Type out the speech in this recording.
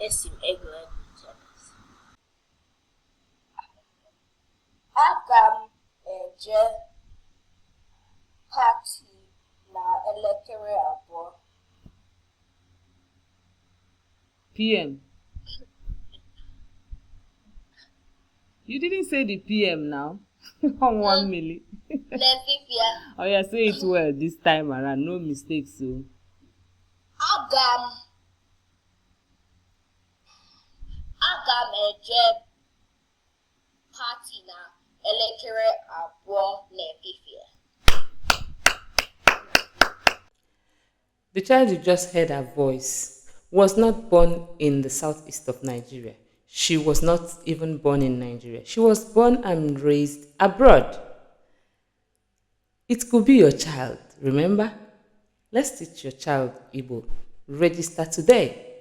esi m egwuregwu tenis. Aga m eje pati na elekere abụọ. PM. You didn't say the PM now. On 1 milli. N'efifia. Oh yeah, say it well this time around. No mistakes, so. Aga m eje pati na elekere abụọ n'efifia. The child you just heard her voice was not born in the southeast of Nigeria. She was not even born in Nigeria. She was born and raised abroad. It could be your child, remember? Let's teach your child Igbo. Register today.